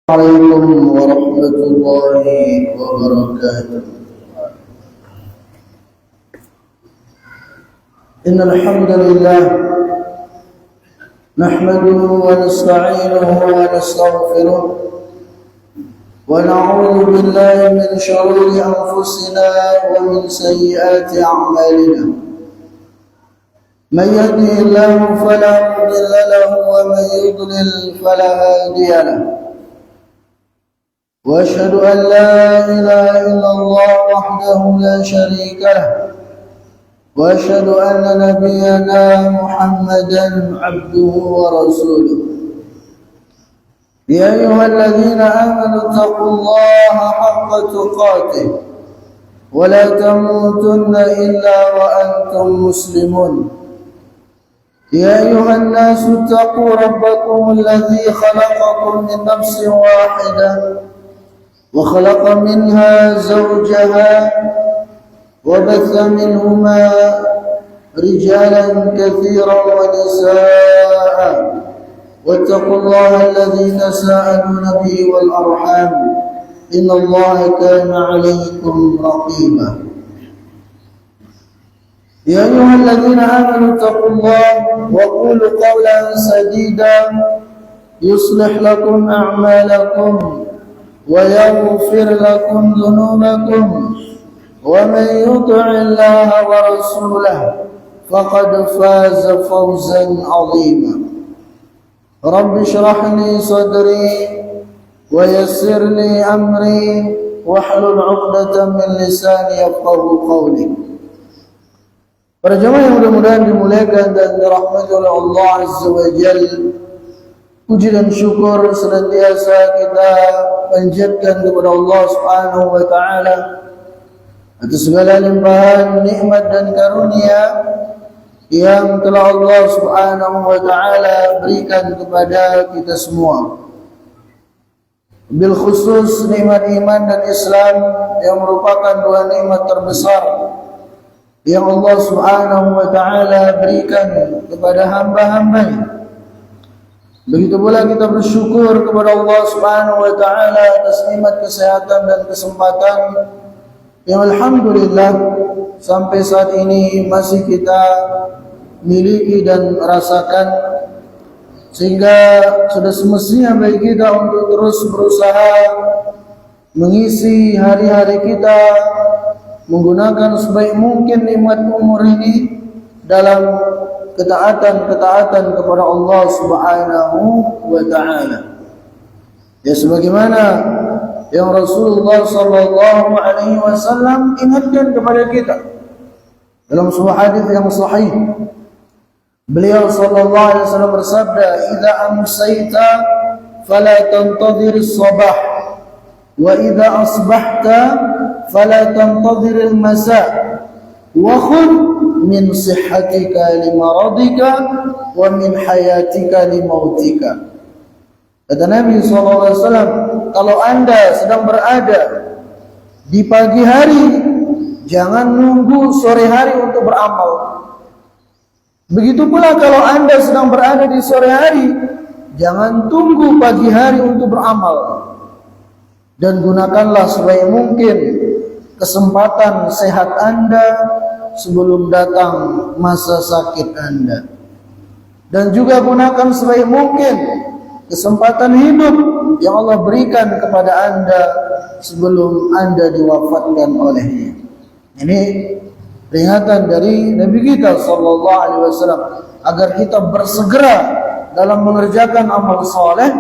عليكم ورحمة الله وبركاته. إن الحمد لله نحمده ونستعينه ونستغفره ونعوذ بالله من شرور أنفسنا ومن سيئات أعمالنا. من يهده الله فلا مضل له ومن يضلل فلا هادي له. وأشهد أن لا إله إلا الله وحده لا شريك له. وأشهد أن نبينا محمدا عبده ورسوله. يا أيها الذين آمنوا اتقوا الله حق تقاته ولا تموتن إلا وأنتم مسلمون. يا أيها الناس اتقوا ربكم الذي خلقكم من نفس واحدة وخلق منها زوجها وبث منهما رجالا كثيرا ونساء واتقوا الله الذي تساءلون به والأرحام إن الله كان عليكم رقيبا. يا أيها الذين آمنوا اتقوا الله وقولوا قولا سديدا يصلح لكم أعمالكم ويغفر لكم ذنوبكم ومن يطع الله ورسوله فقد فاز فوزا عظيما. رب اشرح لي صدري ويسر لي أمري واحلل عقدة من لساني يفقهوا قولي. Para jemaah yang mudah-mudahan dimuliakan dan dirahmati oleh Allah Azza wa Jalla, puji dan syukur senantiasa kita panjatkan kepada Allah Subhanahu wa taala atas segala limpahan nikmat dan karunia yang telah Allah Subhanahu wa taala berikan kepada kita semua. Bil khusus nikmat iman dan Islam yang merupakan dua nikmat terbesar yang Allah Subhanahu wa taala berikan kepada hamba-hambanya. Begitu pula kita bersyukur kepada Allah Subhanahu wa taala atas nikmat kesehatan dan kesempatan yang alhamdulillah sampai saat ini masih kita miliki dan rasakan, sehingga sudah semestinya bagi kita untuk terus berusaha mengisi hari-hari kita menggunakan sebaik mungkin nikmat umur ini dalam ketaatan kepada Allah Subhanahu wa taala. Ya, sebagaimana yang Rasulullah sallallahu alaihi wasallam ingatkan kepada kita dalam sebuah hadis yang sahih. Beliau sallallahu alaihi wasallam bersabda, "Idza amsayta fala tantadhir as-sabah wa idza asbahta fala tantadhir al-masa wa khudh min sihhatika limaradika wa min hayatika limautika." Kata Nabi SAW, kalau anda sedang berada di pagi hari, jangan nunggu sore hari untuk beramal. Begitu pula kalau anda sedang berada di sore hari, jangan tunggu pagi hari untuk beramal. Dan gunakanlah sebaik mungkin kesempatan sehat anda sebelum datang masa sakit anda. Dan juga gunakan sebaik mungkin kesempatan hidup yang Allah berikan kepada anda sebelum anda diwafatkan olehnya. Ini peringatan dari Nabi kita sallallahu alaihi wasallam agar kita bersegera dalam mengerjakan amal soleh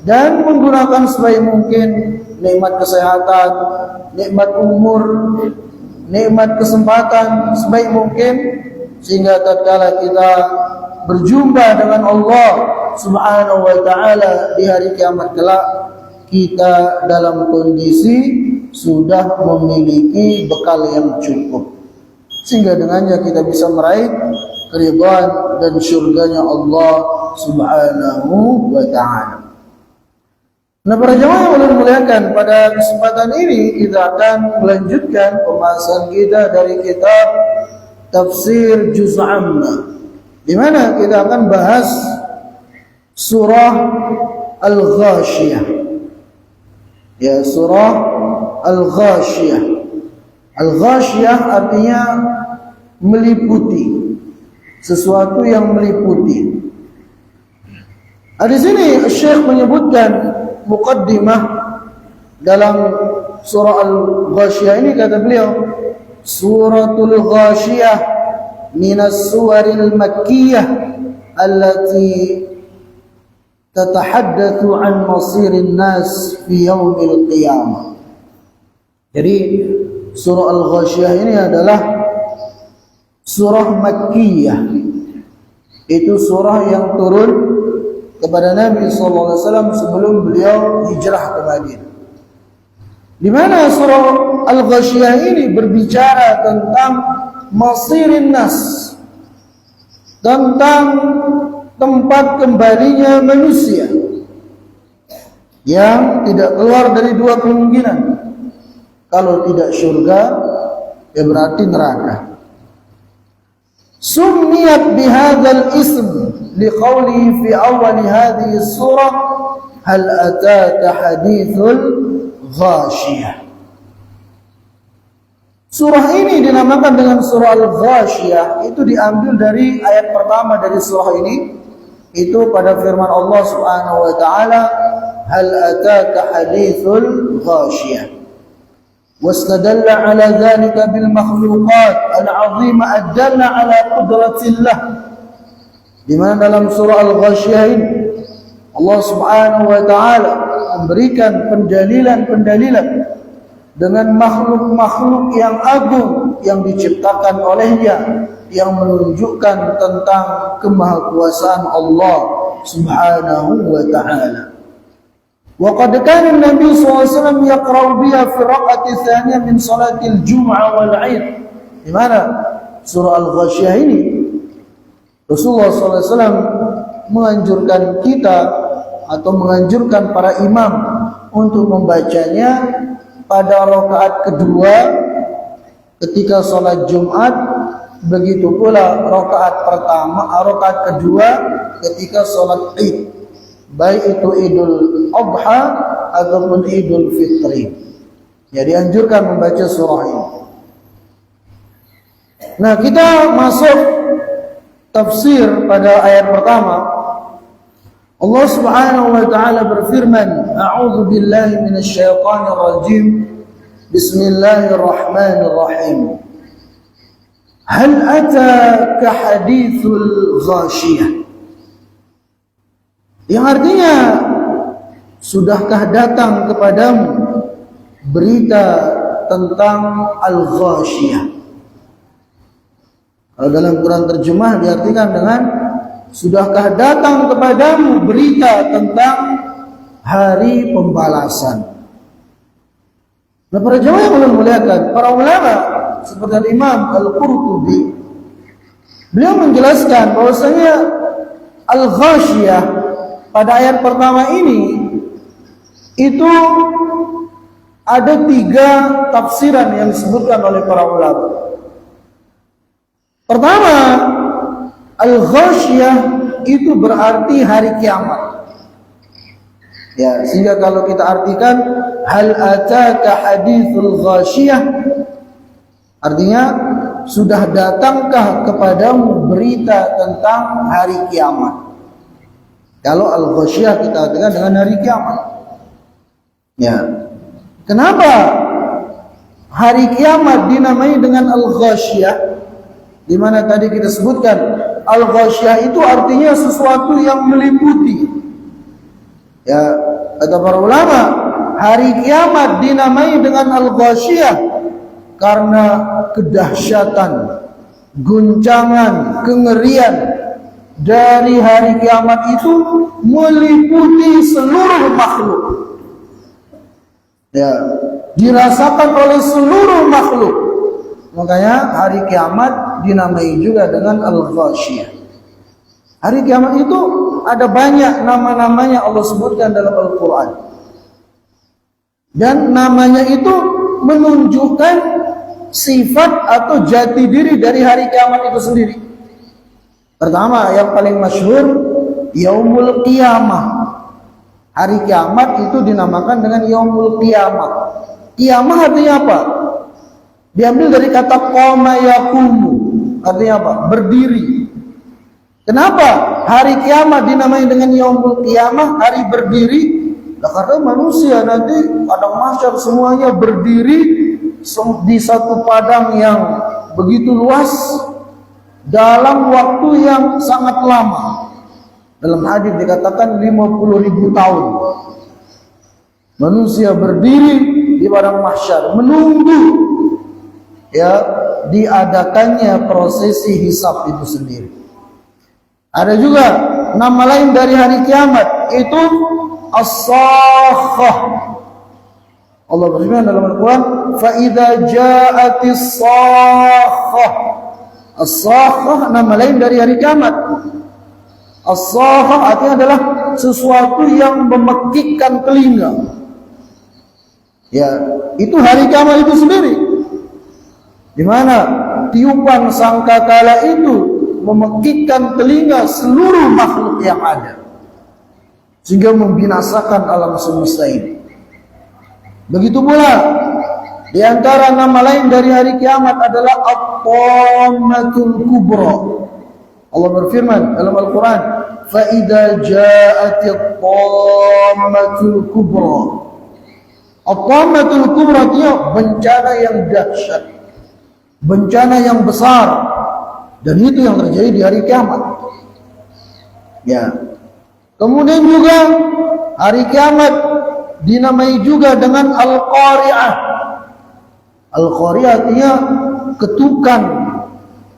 dan menggunakan sebaik mungkin nikmat kesehatan, nikmat umur, nikmat kesempatan sebaik mungkin, sehingga tatkala kita berjumpa dengan Allah Subhanahu wa taala di hari kiamat kelak, kita dalam kondisi sudah memiliki bekal yang cukup, sehingga dengannya kita bisa meraih keridhaan dan syurganya Allah Subhanahu wa taala. Nah, para jemaah yang Allah muliakan, pada kesempatan ini kita akan melanjutkan pembahasan kita dari kitab Tafsir Juz' Amma, di mana kita akan bahas surah Al-Ghashiyah. Ya, surah Al-Ghashiyah. Al-Ghashiyah artinya meliputi, sesuatu yang meliputi. Di sini Syekh menyebutkan muqaddimah dalam surah Al-Ghashiyah ini, kata beliau, Suratul Ghashiyah minas suwaril makkiyah allati tatahaddatsu an masirin nas fi yaumil qiyamah. Jadi surah Al-Ghashiyah ini adalah surah Makkiyah. Itu surah yang turun kepada Nabi SAW sebelum beliau hijrah ke Madinah. Di mana surah Al-Ghashiyah ini berbicara tentang masirin nas, tentang tempat kembalinya manusia yang tidak keluar dari dua kemungkinan. Kalau tidak syurga, ya berarti neraka. Summiyat bihadzal ism liqaulihi fi awal hadhihi surah hal ataka hadithul Ghashiyah. Surah ini dinamakan dengan surah Al-Ghashiyah, itu diambil dari ayat pertama dari surah ini, itu pada firman Allah Subhanahu wa taala, hal ataka hadithul Ghashiyah. Wastadalla ala dhalika bil makhluqat al-'azima adalla ala qudratillah. Di mana dalam surah Al-Ghashiyah ini Allah Subhanahu wa taala memberikan pendalilan-pendalilan dengan makhluk-makhluk yang agung yang diciptakan olehnya, yang menunjukkan tentang kemahakuasaan Allah Subhanahu wa taala. Wa qad kana an-nabi sallallahu alaihi wasallam yaqra'u biha fi raq'ati tsaniyah min salatil jum'ah wal 'id. Di mana surah Al-Ghashiyah ini Rasulullah sallallahu alaihi wasallam menganjurkan kita atau menganjurkan para imam untuk membacanya pada rakaat kedua ketika sholat Jumat, begitu pula rakaat kedua ketika sholat Id, baik itu Idul Adha ataupun Idul Fitri. Jadi anjurkan membaca surah ini. Nah, kita masuk tafsir pada ayat pertama. Allah Subhanahu wa taala berfirman, A'udzu billahi minasy syaithanir rajim. Bismillahirrahmanirrahim. Hal ataka hadithul Ghashiyah. Yang artinya, sudahkah datang kepadamu berita tentang Al-Ghashiyah? Kalau dalam Quran terjemah diartikan dengan sudahkah datang kepadamu berita tentang hari pembalasan. Nah, para jemaah yang Allah muliakan, para ulama seperti Imam Al-Qurtubi, beliau menjelaskan bahwasanya Al-Ghashiyah pada ayat pertama ini itu ada 3 tafsiran yang disebutkan oleh para ulama. Pertama, Al-Ghashiyah itu berarti hari kiamat. Ya, sehingga kalau kita artikan hal ataka hadithul Ghashiyah, artinya sudah datangkah kepadamu berita tentang hari kiamat. Kalau Al-Ghashiyah kita artikan dengan hari kiamat. Ya. Kenapa hari kiamat dinamai dengan Al-Ghashiyah? Di mana tadi kita sebutkan Al-Ghashiyah itu artinya sesuatu yang meliputi. Ya, kata para ulama, hari kiamat dinamai dengan Al-Ghashiyah karena kedahsyatan, guncangan, kengerian dari hari kiamat itu meliputi seluruh makhluk. Ya, dirasakan oleh seluruh makhluk. Makanya hari kiamat dinamai juga dengan Al-Ghashiyah. Hari kiamat itu ada banyak nama-namanya Allah sebutkan dalam Al-Quran. Dan namanya itu menunjukkan sifat atau jati diri dari hari kiamat itu sendiri. Pertama, yang paling masyhur Yaumul Qiyamah, Hari kiamat itu dinamakan dengan yaumul qiyamah. Qiyamah artinya apa? Diambil dari kata qama yaqumu. Artinya apa? Berdiri. Kenapa hari kiamat dinamai dengan yaumul qiyamah, hari berdiri? Nah, karena manusia nanti padang mahsyar semuanya berdiri di satu padang yang begitu luas dalam waktu yang sangat lama. Dalam hadis dikatakan 50.000 tahun. Manusia berdiri di padang mahsyar menunggu ya diadakannya prosesi hisab itu sendiri. Ada juga nama lain dari hari kiamat, itu as-sakhah. Allah berfirman dalam Al-Quran, fa idza ja'atis sakhah. As-sakhah nama lain dari hari kiamat. As-sakhah artinya adalah sesuatu yang memekikkan telinga. Ya, itu hari kiamat itu sendiri. Di mana tiupan sangkakala itu memekikkan telinga seluruh makhluk yang ada, sehingga membinasakan alam semesta ini. Begitu pula di antara nama lain dari hari kiamat adalah At-Tammatul Kubra. Allah berfirman dalam Al-Quran, fa idza ja'atit Tammatul Kubra. At-Tammatul Kubra itu bencana yang dahsyat, bencana yang besar, dan itu yang terjadi di hari kiamat. Ya. Kemudian juga hari kiamat dinamai juga dengan Al-Qari'ah. Al-Qari'ah artinya ketukan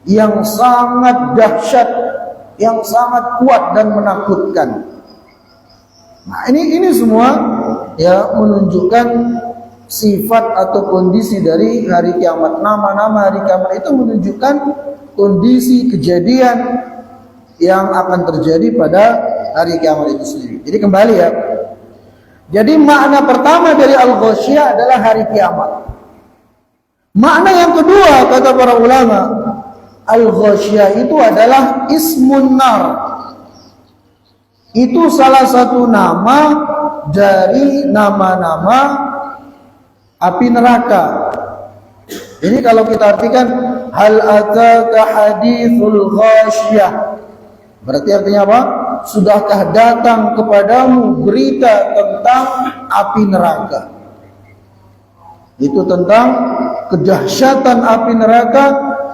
yang sangat dahsyat, yang sangat kuat dan menakutkan. Nah, ini semua ya menunjukkan sifat atau kondisi dari hari kiamat. Nama-nama hari kiamat itu menunjukkan kondisi kejadian yang akan terjadi pada hari kiamat itu sendiri. Jadi kembali ya. Jadi makna pertama dari al-ghasyiyah adalah hari kiamat. Makna yang kedua kata para ulama, al-ghasyiyah itu adalah ismun nar. Itu salah satu nama dari nama-nama api neraka. Jadi kalau kita artikan hal ataka hadithul ghasyiyah, berarti artinya apa? Sudahkah datang kepadamu berita tentang api neraka? Itu tentang kedahsyatan api neraka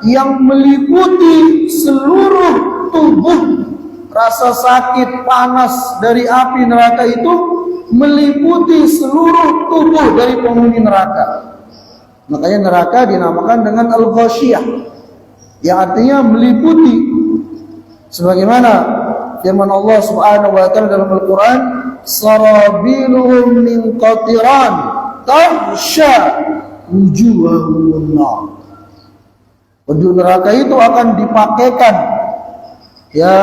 yang meliputi seluruh tubuh. Rasa sakit panas dari api neraka itu meliputi seluruh tubuh dari penghuni neraka. Makanya neraka dinamakan dengan al-ghasyiyah, yang artinya meliputi. Sebagaimana firman Allah Subhanahu wa taala dalam Al-Qur'an, sarabiluhum min qatiran tahsya wujuhahum nar. Penduduk neraka itu akan dipakaikan ya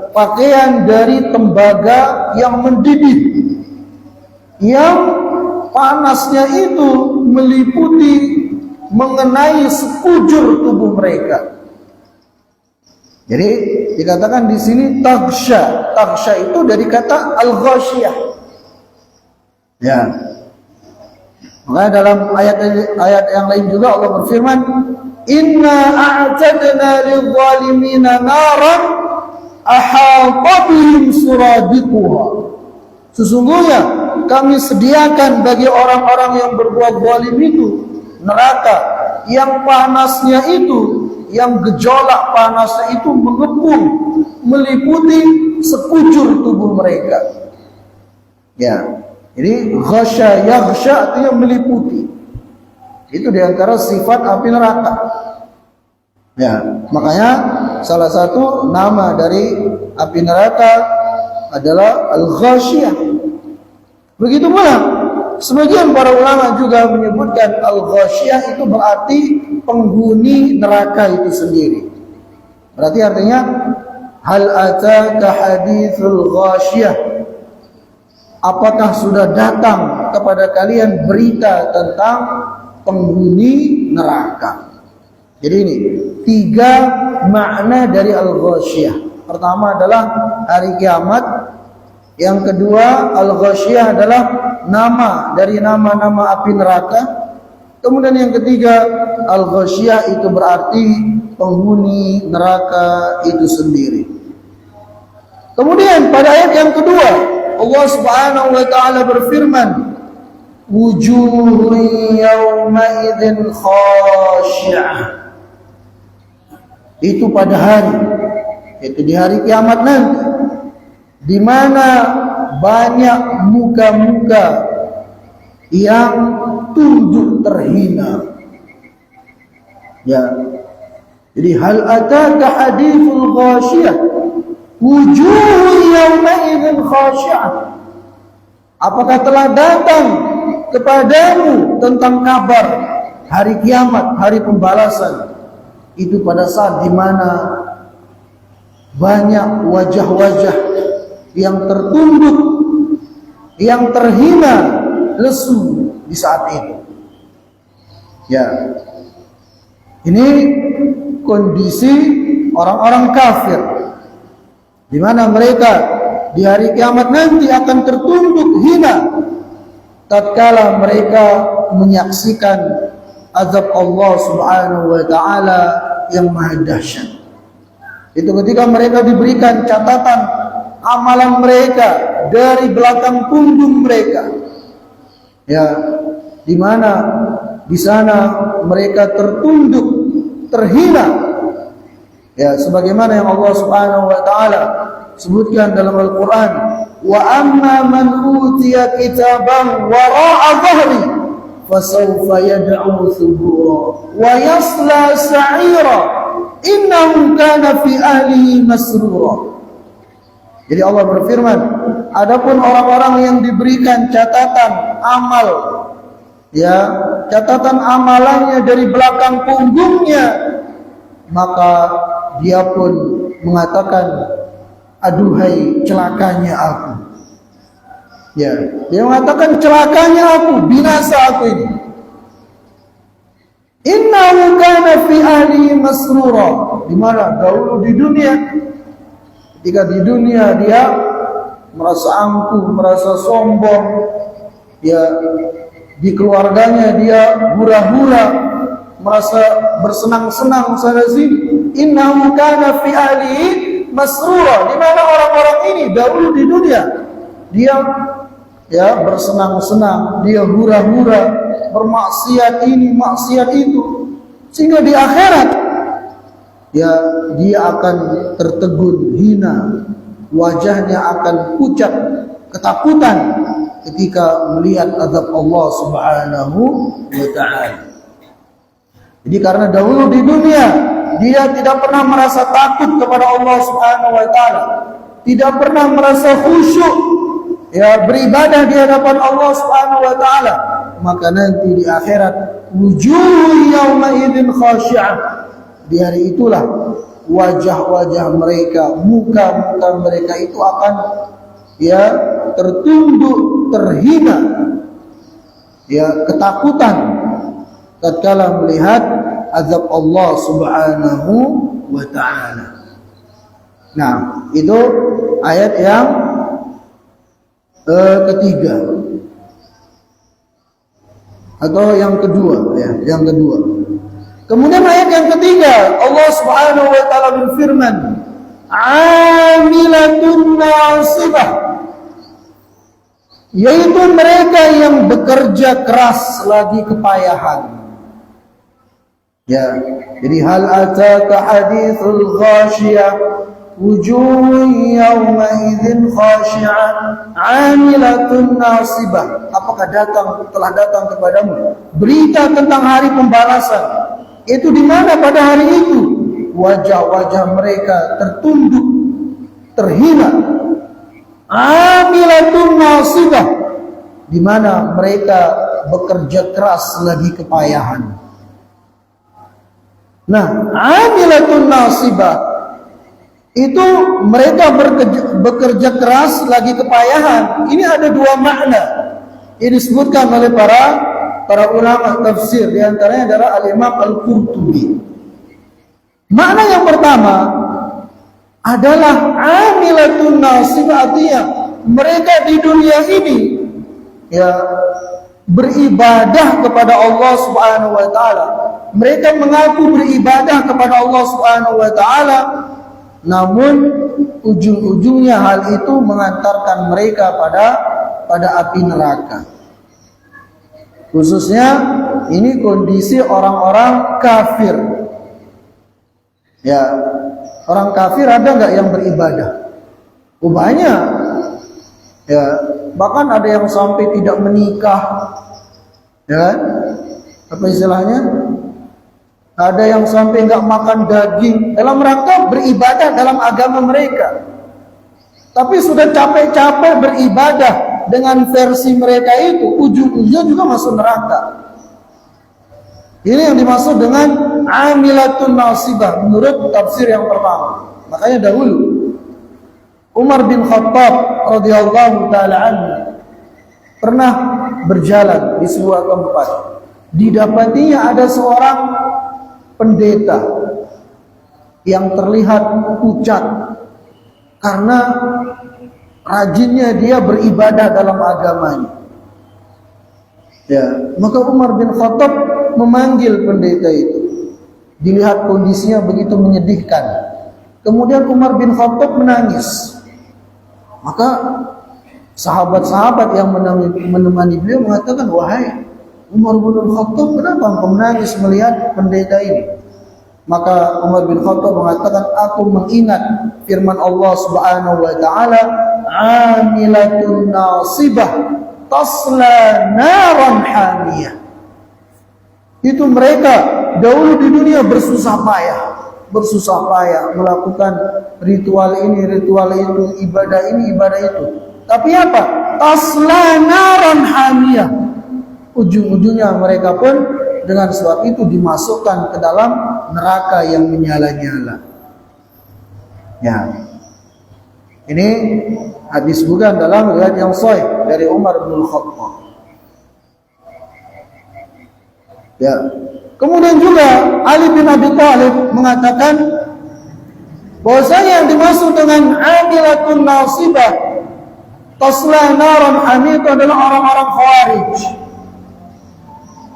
pakaian dari tembaga yang mendidih, yang panasnya itu meliputi mengenai sekujur tubuh mereka. Jadi dikatakan di sini taghsya. Taghsya itu dari kata al-ghasyiyah. Ya. Maka dalam ayat yang lain juga Allah berfirman, "Inna a'tadna lidh-dhalimina naran ahata bihim suradiquha." Sesungguhnya kami sediakan bagi orang-orang yang berbuat zalim itu neraka yang panasnya itu, yang gejolak panasnya itu mengepung, meliputi sekujur tubuh mereka. Ya, jadi ghasya yaghsya artinya meliputi. Itu diantara sifat api neraka. Ya, makanya salah satu nama dari api neraka adalah al-ghasyiyah. Begitu pula sebagian para ulama juga menyebutkan al-ghasyiyah itu berarti penghuni neraka itu sendiri. Berarti artinya hal ataka hadithul ghasyiyah. Apakah sudah datang kepada kalian berita tentang penghuni neraka? Jadi ini 3 makna dari al-ghasyiyah. Pertama adalah hari kiamat, Yang kedua, al-ghasyiyah adalah nama dari nama-nama api neraka. Kemudian yang ketiga, al-ghasyiyah itu berarti penghuni neraka itu sendiri. Kemudian pada ayat yang kedua, Allah Subhanahu wa taala berfirman, wujuhun yawma idzin khashi'ah. Itu pada hari, itu di hari kiamat nanti, di mana banyak muka-muka yang tunduk terhina. Ya. Jadi hal ataka hadithul ghasyiyah wujuhun yawma idzin khashi'ah. Apakah telah datang kepadamu tentang kabar hari kiamat, hari pembalasan? Itu pada saat di mana banyak wajah-wajah yang tertunduk, yang terhina, lesu di saat itu. Ya. Ini kondisi orang-orang kafir, di mana mereka di hari kiamat nanti akan tertunduk hina tatkala mereka menyaksikan azab Allah Subhanahu wa taala yang maha dahsyat. Itu ketika mereka diberikan catatan amalan mereka dari belakang punggung mereka. Ya, di mana di sana mereka tertunduk, terhina. Ya, sebagaimana yang Allah Subhanahu wa taala sebutkan dalam Al-Qur'an, wa amma man utiya kitaban wara'a dhahri fasawfa yad'u thubura wa yasla sa'ira innahu kana fi ahlihi masrura. Jadi Allah berfirman, adapun orang-orang yang diberikan catatan amal, ya, catatan amalannya dari belakang punggungnya, maka dia pun mengatakan, aduhai celakanya aku. Ya, dia mengatakan celakanya aku, binasa aku ini. Innahu kana fi ahlihi masrura. Di mana dahulu di dunia, ketika di dunia dia merasa angkuh, merasa sombong, dia di keluarganya dia hura-hura, merasa bersenang-senang sana sini. Innahu kana fi ahlihi masrura. Di mana orang-orang ini dahulu di dunia dia ya bersenang-senang, dia hura-hura, bermaksiat ini, maksiat itu, sehingga di akhirat ya dia akan tertegun hina, wajahnya akan pucat ketakutan ketika melihat azab Allah Subhanahu wa taala. Jadi karena dahulu di dunia dia tidak pernah merasa takut kepada Allah Subhanahu wa taala, tidak pernah merasa khusyuk ya beribadah di hadapan Allah Subhanahu wa taala, maka nanti di akhirat wujuh yauma idzin khashi'ah. Di hari itulah wajah-wajah mereka, muka-muka mereka itu akan ya tertunduk, terhina, ya ketakutan tatkala melihat azab Allah Subhanahu wa taala. Nah, itu ayat yang ketiga atau yang kedua ya, yang kedua. Kemudian ayat yang ketiga, Allah Subhanahu wa taala berfirman, amilatun nasibah, yaitu mereka yang bekerja keras lagi kepayahan. Ya, jadi hal ataka hadithul ghasyiyah wujuhun yawma idzin khashi'ah 'amilatun nasibah. Apakah telah datang kepadamu berita tentang hari pembalasan? Itu di mana pada hari itu wajah-wajah mereka tertunduk, terhina. 'Amilatun nasibah, di mana mereka bekerja keras lagi kepayahan. Nah, 'amilatun nasibah itu mereka bekerja keras lagi kepayahan. Ini ada dua makna. Ini disebutkan oleh para ulama tafsir, di antaranya adalah Al-Imam Al-Qurtubi. Makna yang pertama adalah amilatun nasibah, artinya mereka di dunia ini ya beribadah kepada Allah Subhanahu wa taala. Mereka mengaku beribadah kepada Allah Subhanahu wa taala, namun ujung-ujungnya hal itu mengantarkan mereka pada api neraka. Khususnya ini kondisi orang-orang kafir. Ya, orang kafir ada nggak yang beribadah? Oh, banyak. Ya, bahkan ada yang sampai tidak menikah. Ya kan? Apa istilahnya? Ada yang sampai nggak makan daging dalam rangka beribadah dalam agama mereka. Tapi sudah capek-capek beribadah dengan versi mereka itu, ujung-ujungnya juga masuk neraka. Ini yang dimaksud dengan amilatun nasibah menurut tafsir yang pertama. Makanya dahulu Umar bin Khattab radhiyallahu taala anhu pernah berjalan di sebuah tempat. Didapatinya ada seorang pendeta yang terlihat pucat karena rajinnya dia beribadah dalam agamanya. Ya, maka Umar bin Khattab memanggil pendeta itu. Dilihat kondisinya begitu menyedihkan. Kemudian Umar bin Khattab menangis. Maka sahabat-sahabat yang menemani beliau mengatakan, "Wahai Umar bin Khattab, kenapa engkau menangis melihat pendeta ini?" Maka Umar bin Khattab mengatakan, "Aku mengingat firman Allah Subhanahu wa taala, 'amilatun nasibah tasla naran hamiyah." Itu mereka dahulu di dunia bersusah payah melakukan ritual ini, ritual itu, ibadah ini, ibadah itu. Tapi apa? Tasla naran hamiyah. Ujung-ujungnya mereka pun dengan sebab itu dimasukkan ke dalam neraka yang menyala-nyala. Ya. Ini hadis bukan dalam riwayat yang sahih dari Umar bin Khattab. Ya. Kemudian juga Ali bin Abi Thalib mengatakan bahwasanya yang dimaksud dengan amilatun nasibah tasla naran hamiyah itu adalah orang-orang Khawarij.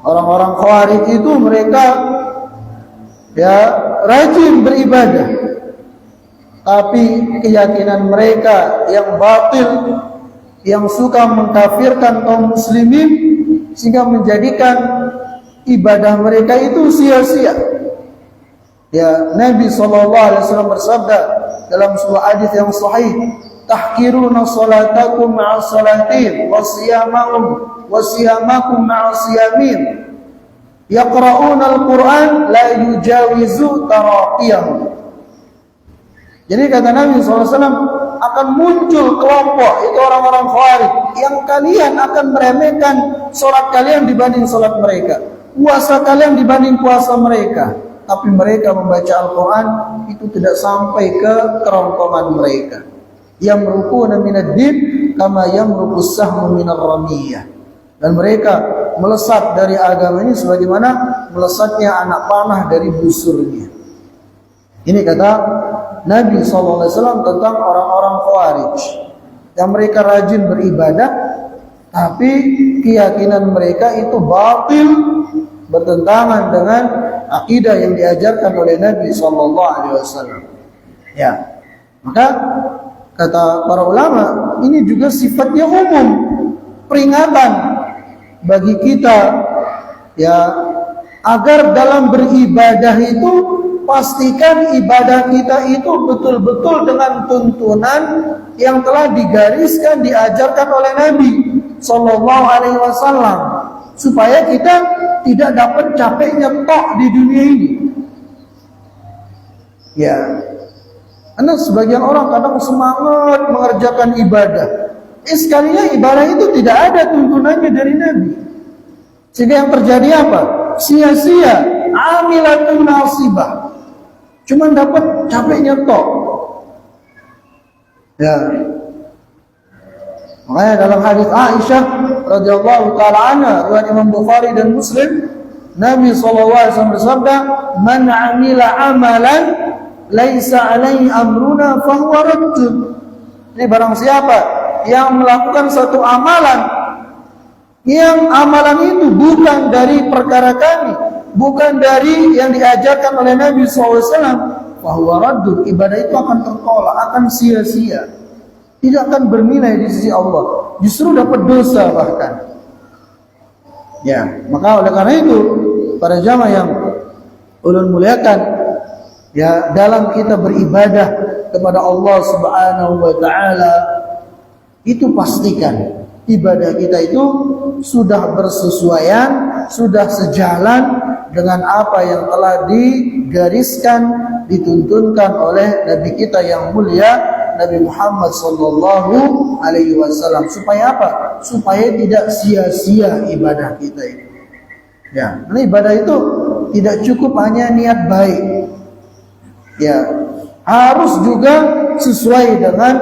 Orang-orang Khawarij itu mereka ya rajin beribadah, tapi keyakinan mereka yang batil, yang suka mengkafirkan kaum muslimin, sehingga menjadikan ibadah mereka itu sia-sia. Ya, Nabi SAW bersabda dalam sebuah hadis yang sahih, "Tahkiruna salatakum ma'a salatin wa siyamakum ma'a siyamin. Yaqra'una al-Qur'an la yujawizu taraqiyahum." Jadi kata Nabi SAW, akan muncul kelompok, itu orang-orang Khawarij, yang kalian akan meremehkan sholat kalian dibanding sholat mereka, puasa kalian dibanding puasa mereka. Tapi mereka membaca Al-Quran itu tidak sampai ke kerongkongan mereka. Yamruquna minad din kama yamruqus sahmu minar ramiyah. Dan mereka melesat dari agama ini sebagaimana melesatnya anak panah dari busurnya. Ini kata Nabi SAW tentang orang-orang Khawarij, yang mereka rajin beribadah, tapi keyakinan mereka itu batil, bertentangan dengan akidah yang diajarkan oleh Nabi SAW. Ya, maka kata para ulama, ini juga sifatnya umum, peringatan bagi kita, ya, agar dalam beribadah itu pastikan ibadah kita itu betul-betul dengan tuntunan yang telah digariskan, diajarkan oleh Nabi SAW, supaya kita tidak dapat capek nyetok di dunia ini. Ya, karena sebagian orang kadang semangat mengerjakan ibadah, sekalinya ibadah itu tidak ada tuntunannya dari Nabi, sehingga yang terjadi apa? Sia-sia, amilatun nasibah, cuma dapat capek nyetok. Ya, makanya dalam hadis Aisyah radhiyallahu taala anha riwayat Imam Bukhari dan Muslim, Nabi SAW bersabda, "Man 'amila 'amalan laisa 'alaihi amruna fahuwa raddun." Ini barang siapa yang melakukan satu amalan yang amalan itu bukan dari perkara kami, bukan dari yang diajarkan oleh Nabi SAW, fahuwa raddun, ibadah itu akan tertolak, akan sia-sia, tidak akan bernilai di sisi Allah, justru dapat dosa bahkan. Ya, maka oleh karena itu para jamaah yang ulun muliakan, ya, dalam kita beribadah kepada Allah Subhanahu wa taala, itu pastikan ibadah kita itu sudah bersesuaian, sudah sejalan dengan apa yang telah digariskan, dituntunkan oleh Nabi kita yang mulia Nabi Muhammad sallallahu alaihi wasallam. Supaya apa? Supaya tidak sia-sia ibadah kita itu. Ya, karena ibadah itu tidak cukup hanya niat baik. Ya, harus juga sesuai dengan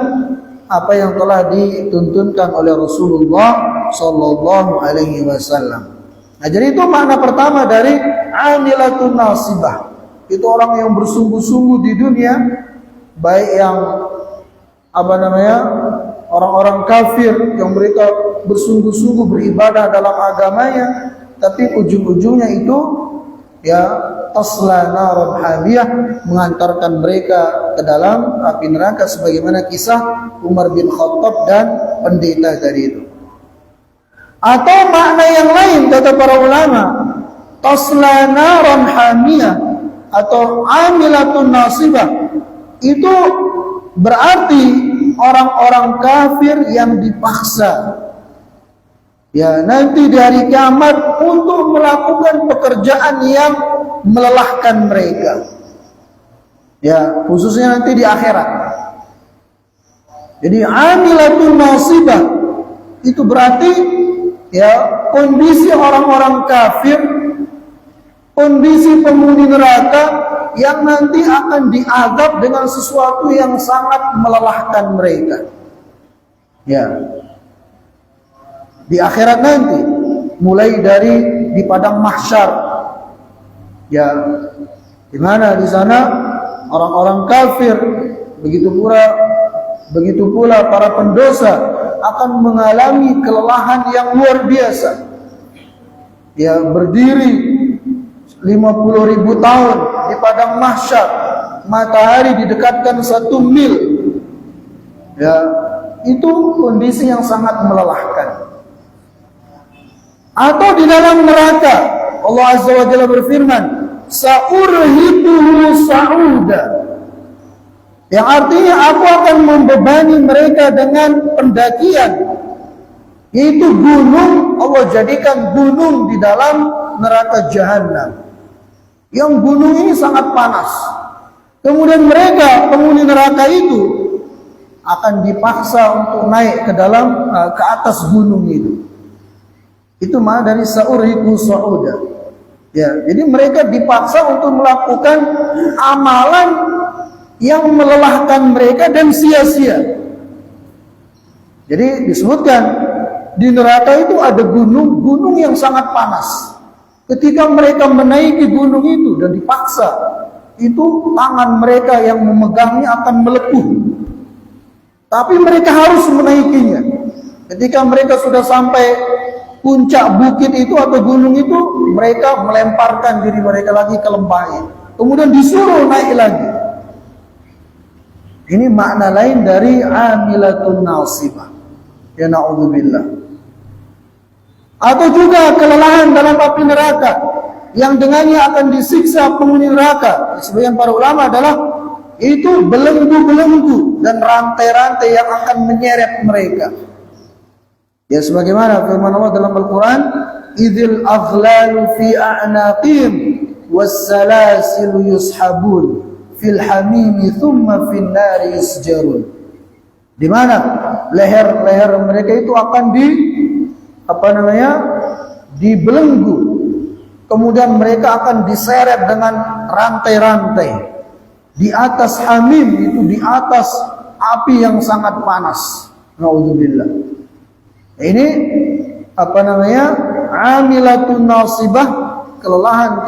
apa yang telah dituntunkan oleh Rasulullah sallallahu alaihi wasallam. Nah, jadi itu makna pertama dari amilatun nasibah. Itu orang yang bersungguh-sungguh di dunia, baik yang orang-orang kafir yang mereka bersungguh-sungguh beribadah dalam agamanya, tapi ujung-ujungnya itu ya tasla naran hamiyah, mengantarkan mereka ke dalam api neraka, sebagaimana kisah Umar bin Khattab dan pendeta tadi itu. Atau makna yang lain kata para ulama, tasla naran hamiyah atau amilatun nasibah, itu berarti orang-orang kafir yang dipaksa, ya, nanti di hari kiamat untuk melakukan pekerjaan yang melelahkan mereka, ya, khususnya nanti di akhirat. Jadi amilatun nasibah itu berarti ya kondisi orang-orang kafir, kondisi penghuni neraka yang nanti akan diazab dengan sesuatu yang sangat melelahkan mereka. Ya, di akhirat nanti, mulai dari di padang mahsyar, ya, di mana di sana orang-orang kafir, begitu pula para pendosa akan mengalami kelelahan yang luar biasa. Ya, berdiri 50.000 tahun di padang mahsyar, matahari didekatkan 1 mil. Ya, itu kondisi yang sangat melelahkan. Atau di dalam neraka, Allah Azza wa Jalla berfirman, sa'urhiquhu sa'uda, yang artinya aku akan membebani mereka dengan pendakian, yaitu gunung. Allah jadikan gunung di dalam neraka jahanam, yang gunung ini sangat panas. Kemudian mereka penghuni neraka itu akan dipaksa untuk naik ke atas gunung itu. Itu makna dari sa'urhiquhu sa'uda. Ya, jadi mereka dipaksa untuk melakukan amalan yang melelahkan mereka dan sia-sia. Jadi disebutkan di neraka itu ada gunung yang sangat panas. Ketika mereka menaiki gunung itu dan dipaksa, itu tangan mereka yang memegangnya akan melepuh. Tapi mereka harus menaikinya. Ketika mereka sudah sampai puncak bukit itu atau gunung itu, mereka melemparkan diri mereka lagi ke lembah itu. Kemudian disuruh naik lagi. Ini makna lain dari amilatun nasibah. Ya na'udzubillah. Atau juga kelelahan dalam api neraka, yang dengannya akan disiksa penghuni neraka. Sebagian para ulama adalah itu belenggu-belenggu dan rantai-rantai yang akan menyeret mereka. Ya, sebagaimana firman Allah dalam Al-Quran, idzil aghlalu fi a'naqihim was-salasilu yushabun fil hamimi thumma fin nari yusjarun. Di mana leher-leher mereka itu akan dibelenggu, kemudian mereka akan diseret dengan rantai-rantai di atas hamim, itu di atas api yang sangat panas. Naudzubillah. Ini amilatun nasibah, kelelahan,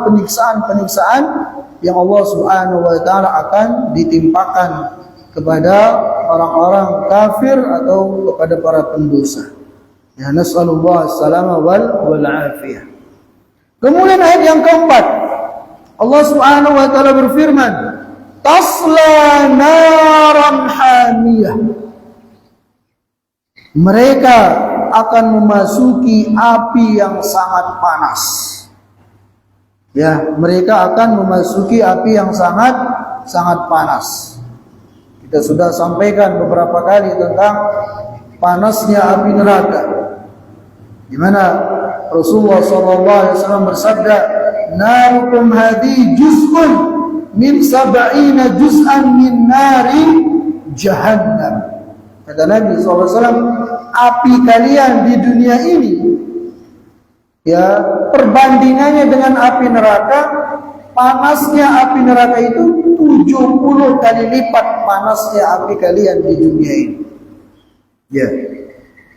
penyiksaan yang Allah Subhanahu wa taala akan ditimpakan kepada orang-orang kafir atau kepada para pendosa. Ya, nas'alullah as-salama wal afiyah. Kemudian ayat yang keempat, Allah Subhanahu wa taala berfirman, tasla naran hamiyah. Mereka akan memasuki api yang sangat panas. Ya, mereka akan memasuki api yang sangat panas. Kita sudah sampaikan beberapa kali tentang panasnya api neraka, di mana Rasulullah SAW bersabda, narukum hadhi juz'un min sab'ina juz'an min nari jahannam. Kata Nabi SAW, api kalian di dunia ini, ya, perbandingannya dengan api neraka, panasnya api neraka itu 70 kali lipat panasnya api kalian di dunia ini. Ya,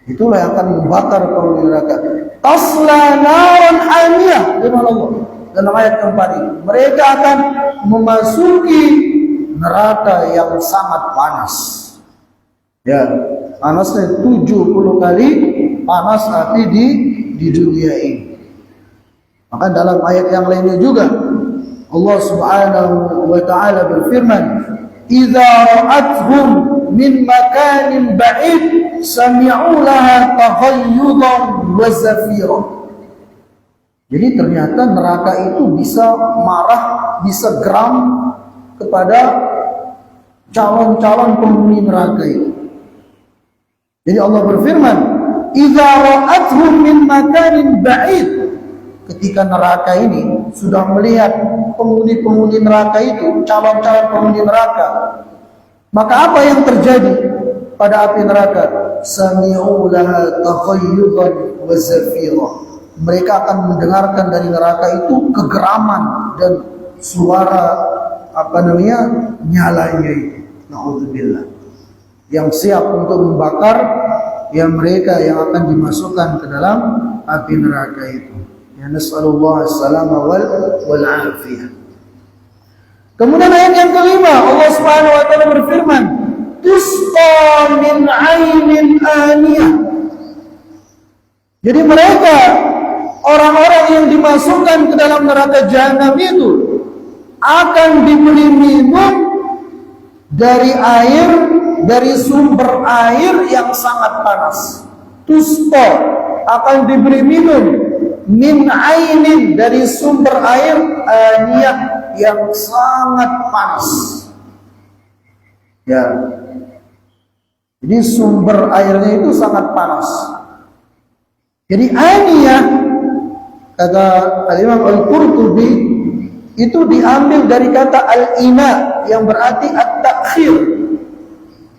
itulah yang akan membakar penghuni neraka. Tasla naran hamiyah, firman Allah dalam ayat keempat ini. Mereka akan memasuki neraka yang sangat panas. Ya, panasnya 70 kali panas api di dunia ini. Maka dalam ayat yang lainnya juga Allah Subhanahu wa taala berfirman, "Idza ra'athum min makanin ba'id sami'u laha taghayyudan wa zafira." Jadi ternyata neraka itu bisa marah, bisa geram kepada calon-calon penghuni neraka itu. Jadi Allah berfirman, "Idza ra'athum min makanin ba'id." Ketika neraka ini sudah melihat penghuni-penghuni neraka itu, calon-calon penghuni neraka, maka apa yang terjadi pada api neraka? Sami'u laha taghayyudan wa zafira. Mereka akan mendengarkan dari neraka itu kegeraman dan suara nyalanya itu. Na'udzubillah. Yang siap untuk membakar yang mereka yang akan dimasukkan ke dalam api neraka itu. Ya, nas'alullah as-salama wal afiyah. Kemudian ayat yang kelima, Allah Subhanahu wa taala berfirman, tusqa min 'ainin aniyah. Jadi mereka, orang-orang yang dimasukkan ke dalam neraka jahanam itu akan diberi minum dari sumber air yang sangat panas. Tusqa, akan diberi minum min ainin, dari sumber air aniyah yang sangat panas. Ya. Jadi sumber airnya itu sangat panas. Jadi aniyah, kata Al-Imam Al-Qurtubi, itu diambil dari kata al-ina yang berarti at-takhir.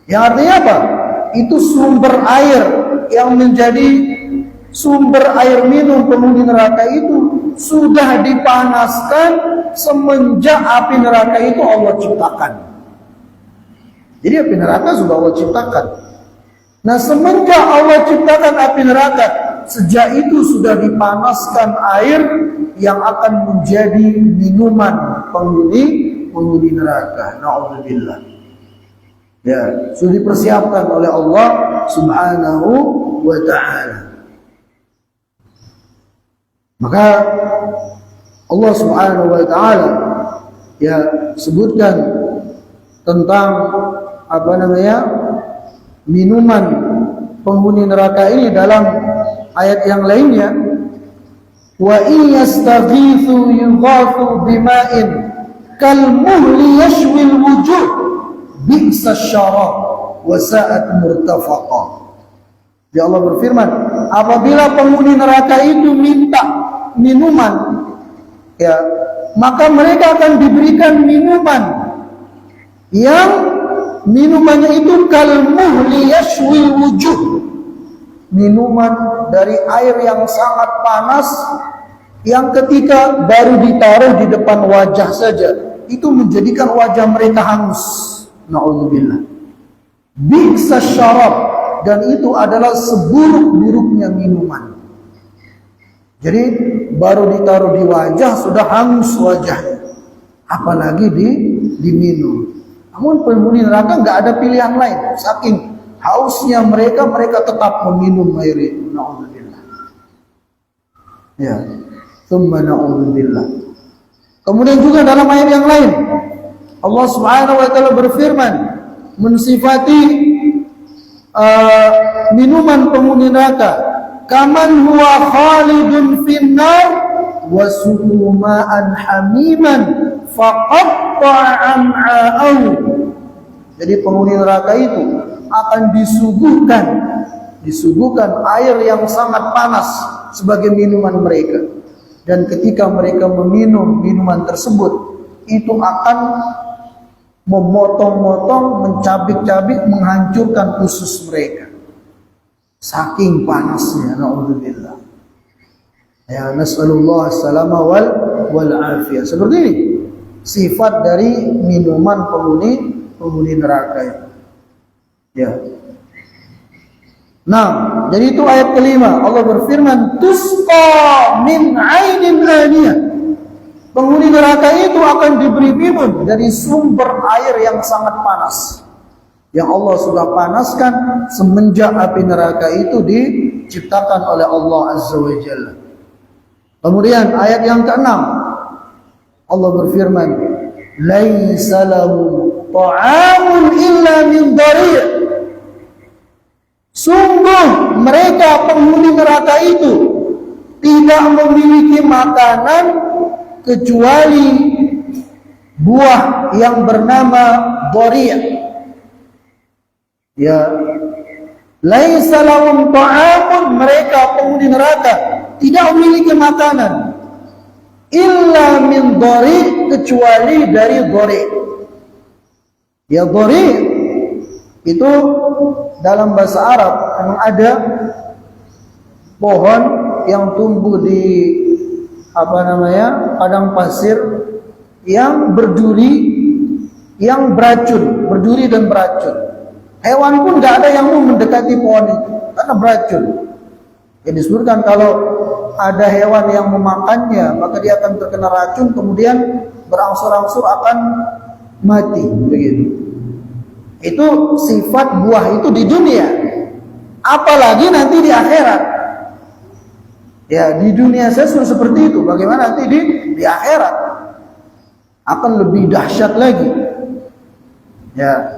Yang artinya apa? Itu sumber air yang menjadi sumber air minum penghuni neraka itu sudah dipanaskan semenjak api neraka itu Allah ciptakan. Jadi api neraka sudah Allah ciptakan. Nah, semenjak Allah ciptakan api neraka, sejak itu sudah dipanaskan air yang akan menjadi minuman penghuni neraka. Na'udzubillah. Ya, sudah dipersiapkan oleh Allah Subhanahu wa ta'ala. Maka Allah Subhanahu wa ta'ala ya sebutkan tentang minuman penghuni neraka ini dalam ayat yang lainnya. Wa in yastaghithu yughathu bima'in kalmuhli yashwil wujuh bi'sa syarab wa sa'at murtafaqa. Ya Allah berfirman, apabila penghuni neraka itu minta minuman, ya, maka mereka akan diberikan minuman yang minumannya itu kalmuhli yashwil wujuh, minuman dari air yang sangat panas yang ketika baru ditaruh di depan wajah saja itu menjadikan wajah mereka hangus. Na'udzubillah. Bi'sa syarab, dan itu adalah seburuk-buruknya minuman. Jadi baru ditaruh di wajah sudah hangus wajahnya, apalagi diminum. Namun penghuni neraka nggak ada pilihan lain. Saking hausnya mereka tetap meminum air itu. Na'udzubillah. Ya. Tsumma na'udzubillah. Kemudian juga dalam ayat yang lain, Allah Subhanahu wa taala berfirman mensifati minuman penghuni neraka, kaman huwa khalidun finnar wa su'uma'an hamiman faqatta'a am'a'ahu. Jadi penghuni neraka itu akan disuguhkan air yang sangat panas sebagai minuman mereka, dan ketika mereka meminum minuman tersebut itu akan memotong-motong, mencabik-cabik, menghancurkan usus mereka. Saking panasnya, na'udzubillah. Ya, nas'alullah as-salama wal afiyah. Seperti ini sifat dari minuman penghuni neraka itu. Ya. Nah, jadi itu ayat kelima. Allah berfirman, tusqa min 'ainin aniyah. Penghuni neraka itu akan diberi minum dari sumber air yang sangat panas, yang Allah sudah panaskan semenjak api neraka itu diciptakan oleh Allah Azza wa Jalla. Kemudian ayat yang keenam, Allah berfirman, laisa lahum ta'amun illa min dari'. Sungguh mereka penghuni neraka itu tidak memiliki makanan kecuali buah yang bernama dari'. Ya, laisa lahum ta'amun, mereka penghuni neraka tidak memiliki makanan illa min dari', kecuali dari dari'. Ya, dari' itu dalam bahasa Arab memang ada pohon yang tumbuh di padang pasir yang berduri, yang beracun, berduri dan beracun. Hewan pun tidak ada yang mau mendekati pohon itu karena beracun. Ya, disebutkan kalau ada hewan yang memakannya maka dia akan terkena racun, kemudian berangsur-angsur akan mati. Begitu. Itu sifat buah itu di dunia. Apalagi nanti di akhirat. Ya, di dunia saya sudah seperti itu. Bagaimana nanti di akhirat? Akan lebih dahsyat lagi. Ya.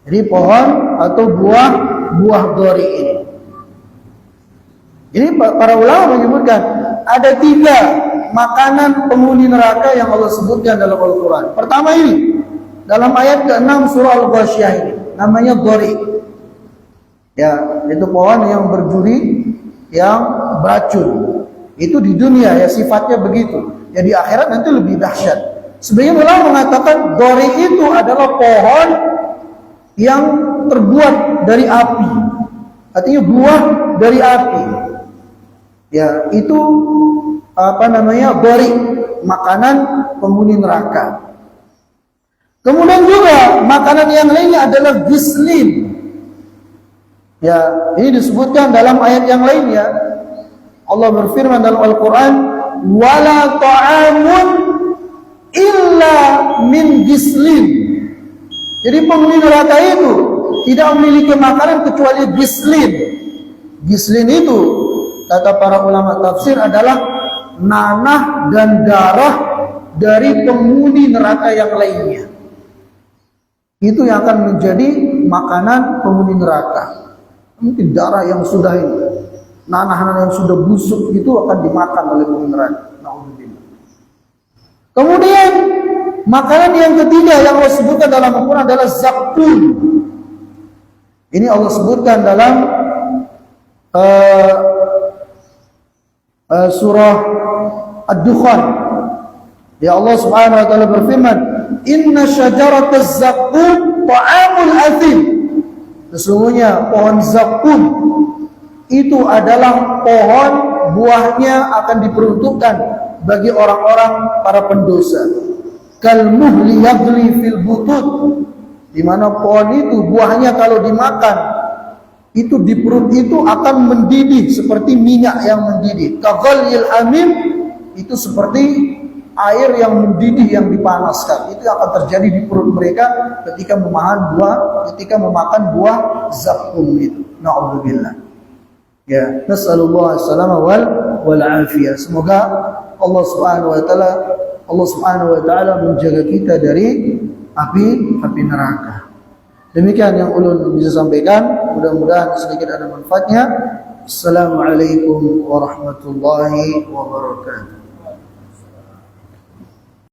Jadi pohon atau buah dari ini. Jadi para ulama menyebutkan ada 3 makanan penghuni neraka yang Allah sebutkan dalam Al-Quran. Pertama ini, dalam ayat ke-6 surah Al-Ghasyiyah ini, namanya dari'. Ya, itu pohon yang berduri, yang beracun. Itu di dunia ya sifatnya begitu. Ya, di akhirat nanti lebih dahsyat. Sebagian ulama mengatakan dari' itu adalah pohon yang terbuat dari api. Artinya buah dari api. Ya, itu dari' makanan penghuni neraka. Kemudian juga makanan yang lainnya adalah gislin. Ya, ini disebutkan dalam ayat yang lainnya. Allah berfirman dalam Al-Quran, wala ta'amun illa min gislin. Jadi penghuni neraka itu tidak memiliki makanan kecuali gislin. Gislin itu, kata para ulama tafsir, adalah nanah dan darah dari penghuni neraka yang lainnya. Itu yang akan menjadi makanan penghuni neraka. Mungkin darah yang sudah ini, nanah-nanah yang sudah busuk itu akan dimakan oleh penghuni neraka. Kemudian makanan yang ketiga yang Allah sebutkan dalam Al-Quran adalah zakum. Ini Allah sebutkan dalam surah Ad-Dukhan. Ya, Allah Subhanahu wa taala berfirman, inna syajarataz zakum ta'amul athim. Sesungguhnya pohon zakum itu adalah pohon buahnya akan diperuntukkan bagi orang-orang para pendosa. Kal muhli yaghli fil butun, di mana pohon itu buahnya kalau dimakan itu di perut itu akan mendidih seperti minyak yang mendidih. Kaghalyil hamim, itu seperti air yang mendidih yang dipanaskan. Itu yang akan terjadi di perut mereka ketika memakan buah zakum itu. Na'udzubillah. Ya, nasallallahu wal afiyah. Semoga Allah Subhanahu wa taala menjaga kita dari api neraka. Demikian yang ulun bisa sampaikan, mudah-mudahan sedikit ada manfaatnya. Assalamualaikum warahmatullahi wabarakatuh.